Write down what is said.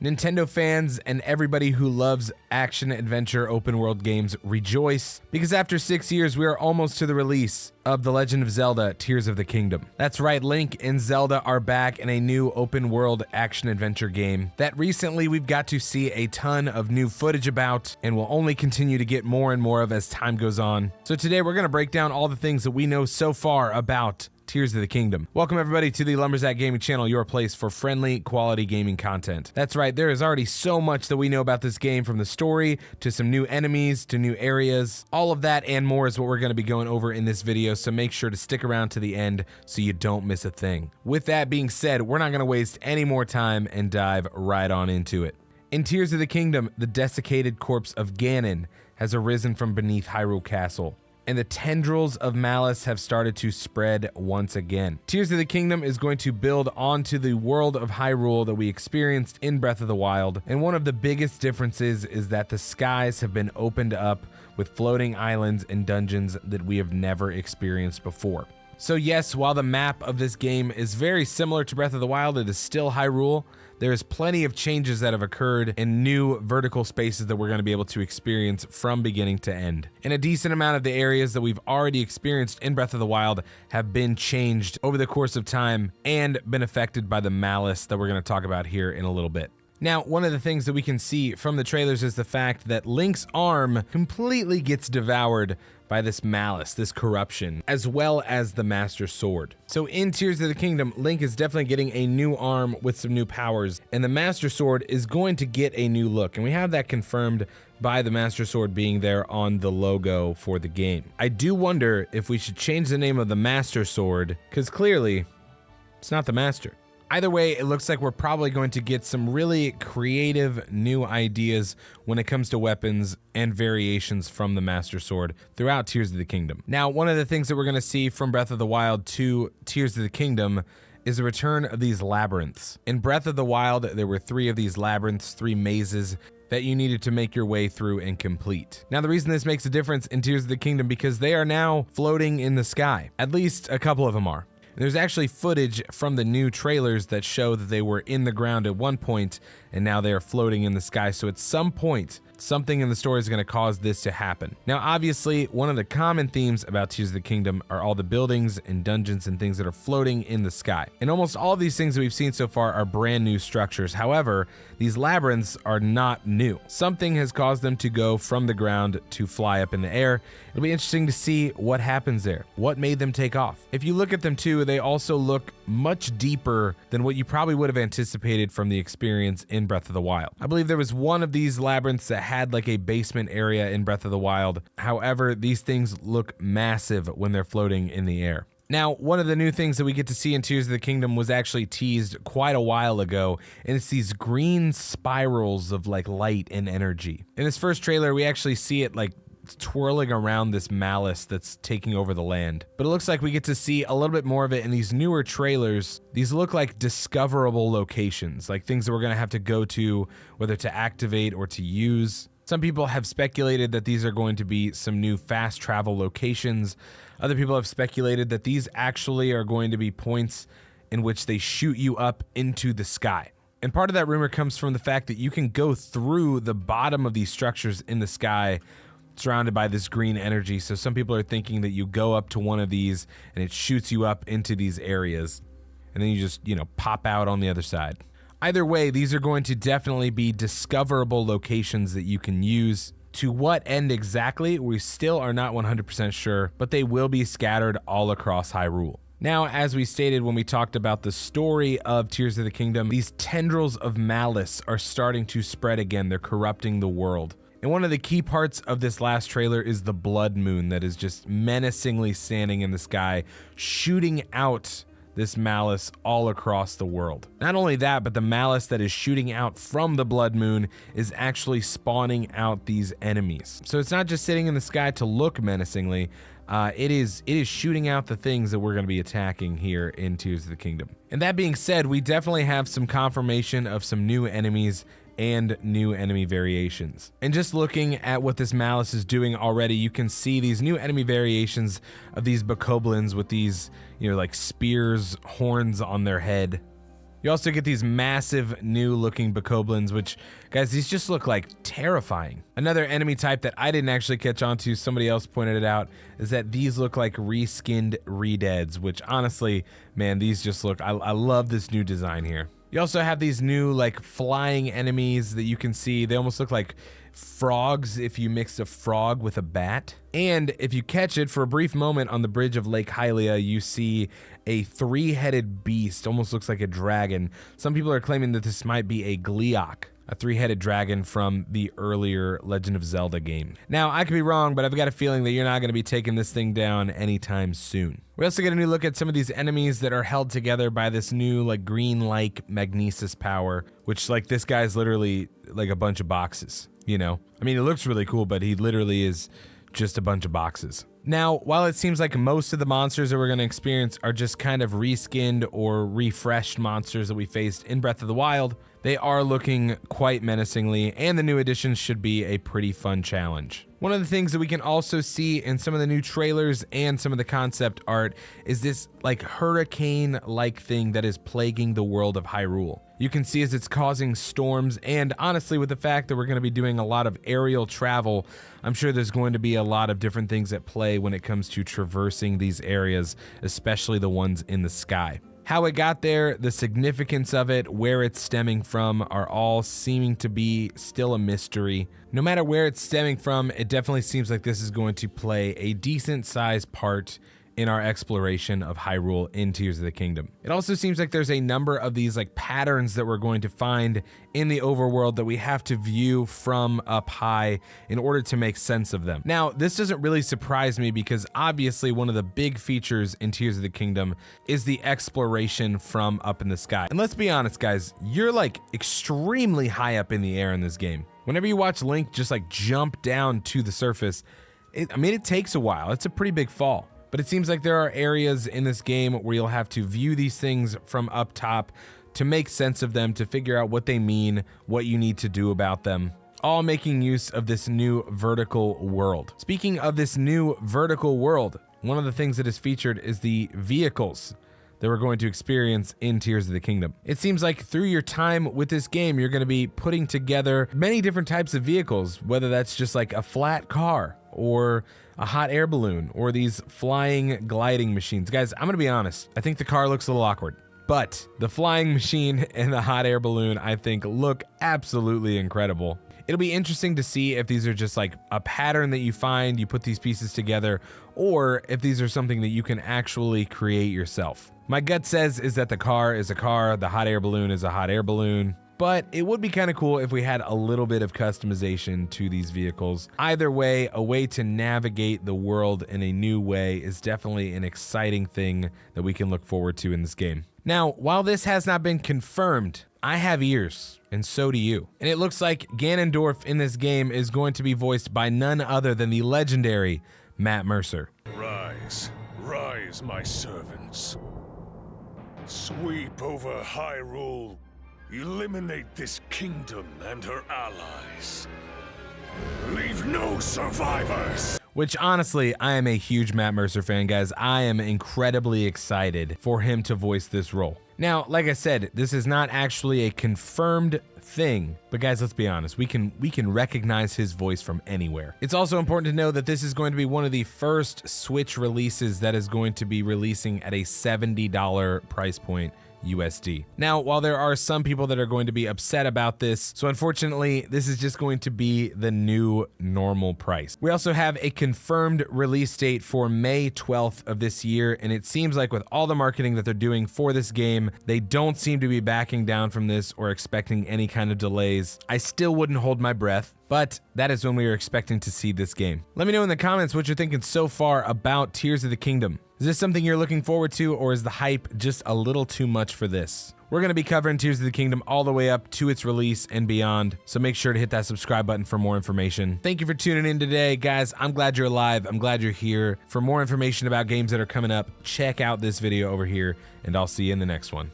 Nintendo fans and everybody who loves action-adventure open-world games rejoice, because after 6 years, we are almost to the release of The Legend of Zelda Tears of the Kingdom. That's right, Link and Zelda are back in a new open-world action-adventure game that recently we've got to see a ton of new footage about and will only continue to get more and more of as time goes on. So today we're going to break down all the things that we know so far about Tears of the Kingdom. Welcome everybody to the Lumberjack Gaming Channel, your place for friendly, quality gaming content. That's right, there is already so much that we know about this game, from the story, to some new enemies, to new areas. All of that and more is what we're going to be going over in this video, so make sure to stick around to the end so you don't miss a thing. With that being said, we're not going to waste any more time and dive right on into it. In Tears of the Kingdom, the desiccated corpse of Ganon has arisen from beneath Hyrule Castle, and the tendrils of malice have started to spread once again. Tears of the Kingdom is going to build onto the world of Hyrule that we experienced in Breath of the Wild, and one of the biggest differences is that the skies have been opened up with floating islands and dungeons that we have never experienced before. So yes, while the map of this game is very similar to Breath of the Wild, it is still Hyrule. There is plenty of changes that have occurred in new vertical spaces that we're going to be able to experience from beginning to end. And a decent amount of the areas that we've already experienced in Breath of the Wild have been changed over the course of time and been affected by the malice that we're going to talk about here in a little bit. Now, one of the things that we can see from the trailers is the fact that Link's arm completely gets devoured by this malice, this corruption, as well as the Master Sword. So in Tears of the Kingdom, Link is definitely getting a new arm with some new powers, and the Master Sword is going to get a new look, and we have that confirmed by the Master Sword being there on the logo for the game. I do wonder if we should change the name of the Master Sword, because clearly, it's not the Master. Either way, it looks like we're probably going to get some really creative new ideas when it comes to weapons and variations from the Master Sword throughout Tears of the Kingdom. Now, one of the things that we're going to see from Breath of the Wild to Tears of the Kingdom is the return of these labyrinths. In Breath of the Wild, there were 3 of these labyrinths, 3 mazes that you needed to make your way through and complete. Now, the reason this makes a difference in Tears of the Kingdom because they are now floating in the sky. At least a couple of them are. There's actually footage from the new trailers that show that they were in the ground at one point and now they are floating in the sky. So at some point, something in the story is going to cause this to happen. Now, obviously, one of the common themes about Tears of the Kingdom are all the buildings and dungeons and things that are floating in the sky. And almost all of these things that we've seen so far are brand new structures. However, these labyrinths are not new. Something has caused them to go from the ground to fly up in the air. It'll be interesting to see what happens there. What made them take off? If you look at them too, they also look much deeper than what you probably would have anticipated from the experience in Breath of the Wild. I believe there was one of these labyrinths that had like a basement area in Breath of the Wild. However, these things look massive when they're floating in the air. Now, one of the new things that we get to see in Tears of the Kingdom was actually teased quite a while ago, and it's these green spirals of like light and energy. In this first trailer, we actually see it like twirling around this malice that's taking over the land. But it looks like we get to see a little bit more of it in these newer trailers. These look like discoverable locations, like things that we're gonna have to go to, whether to activate or to use. Some people have speculated that these are going to be some new fast travel locations. Other people have speculated that these actually are going to be points in which they shoot you up into the sky. And part of that rumor comes from the fact that you can go through the bottom of these structures in the sky surrounded by this green energy. So some people are thinking that you go up to one of these and it shoots you up into these areas. And then you just, pop out on the other side. Either way, these are going to definitely be discoverable locations that you can use. To what end exactly, we still are not 100% sure, but they will be scattered all across Hyrule. Now, as we stated when we talked about the story of Tears of the Kingdom, these tendrils of malice are starting to spread again. They're corrupting the world. And one of the key parts of this last trailer is the blood moon that is just menacingly standing in the sky, shooting out this malice all across the world. Not only that, but the malice that is shooting out from the blood moon is actually spawning out these enemies. So it's not just sitting in the sky to look menacingly, it is shooting out the things that we're going to be attacking here in Tears of the Kingdom. And that being said, we definitely have some confirmation of some new enemies and new enemy variations. And just looking at what this malice is doing already, you can see these new enemy variations of these bokoblins with these, like spears, horns on their head. You also get these massive new looking bokoblins, which, guys, these just look like terrifying. Another enemy type that I didn't actually catch on to, somebody else pointed it out, is that these look like reskinned Redeads, which honestly, man, these just look, I love this new design here. You also have these new like flying enemies that you can see. They almost look like frogs if you mix a frog with a bat. And if you catch it for a brief moment on the bridge of Lake Hylia, you see a three-headed beast, almost looks like a dragon. Some people are claiming that this might be a Gleeok, a three-headed dragon from the earlier Legend of Zelda game. Now, I could be wrong, but I've got a feeling that you're not going to be taking this thing down anytime soon. We also get a new look at some of these enemies that are held together by this new like green-like magnesis power, which like this guy's literally like a bunch of boxes, you know? I mean, it looks really cool, but he literally is just a bunch of boxes. Now, while it seems like most of the monsters that we're going to experience are just kind of reskinned or refreshed monsters that we faced in Breath of the Wild, they are looking quite menacingly, and the new additions should be a pretty fun challenge. One of the things that we can also see in some of the new trailers and some of the concept art is this like hurricane-like thing that is plaguing the world of Hyrule. You can see as it's causing storms, and honestly, with the fact that we're going to be doing a lot of aerial travel, I'm sure there's going to be a lot of different things at play when it comes to traversing these areas, especially the ones in the sky. How it got there, the significance of it, where it's stemming from are all seeming to be still a mystery. No matter where it's stemming from, it definitely seems like this is going to play a decent sized part in our exploration of Hyrule in Tears of the Kingdom. It also seems like there's a number of these like patterns that we're going to find in the overworld that we have to view from up high in order to make sense of them. Now, this doesn't really surprise me because obviously one of the big features in Tears of the Kingdom is the exploration from up in the sky. And let's be honest, guys, you're like extremely high up in the air in this game. Whenever you watch Link just like jump down to the surface, it takes a while. It's a pretty big fall. But it seems like there are areas in this game where you'll have to view these things from up top to make sense of them, to figure out what they mean, what you need to do about them, all making use of this new vertical world. Speaking of this new vertical world, one of the things that is featured is the vehicles that we're going to experience in Tears of the Kingdom. It seems like through your time with this game, you're going to be putting together many different types of vehicles, whether that's just like a flat car or a hot air balloon or these flying gliding machines. Guys, I'm gonna be honest, I think the car looks a little awkward, but the flying machine and the hot air balloon I think look absolutely incredible. It'll be interesting to see if these are just like a pattern that you find, you put these pieces together, or if these are something that you can actually create yourself. My gut says is that the car is a car, the hot air balloon is a hot air balloon, but it would be kind of cool if we had a little bit of customization to these vehicles. Either way, a way to navigate the world in a new way is definitely an exciting thing that we can look forward to in this game. Now, while this has not been confirmed, I have ears, and so do you. And it looks like Ganondorf in this game is going to be voiced by none other than the legendary Matt Mercer. Rise, rise, my servants. Sweep over Hyrule. Eliminate this kingdom and her allies. Leave no survivors! Which honestly, I am a huge Matt Mercer fan, guys. I am incredibly excited for him to voice this role. Now, like I said, this is not actually a confirmed thing, but guys, let's be honest, we can recognize his voice from anywhere. It's also important to know that this is going to be one of the first Switch releases that is going to be releasing at a $70 price point USD. Now, while there are some people that are going to be upset about this, so unfortunately, this is just going to be the new normal price. We also have a confirmed release date for May 12th of this year, and it seems like with all the marketing that they're doing for this game, they don't seem to be backing down from this or expecting any kind of delays. I still wouldn't hold my breath, but that is when we are expecting to see this game. Let me know in the comments what you're thinking so far about Tears of the Kingdom. Is this something you're looking forward to, or is the hype just a little too much for this? We're going to be covering Tears of the Kingdom all the way up to its release and beyond, so make sure to hit that subscribe button for more information. Thank you for tuning in today, guys. I'm glad you're alive. I'm glad you're here. For more information about games that are coming up, check out this video over here, and I'll see you in the next one.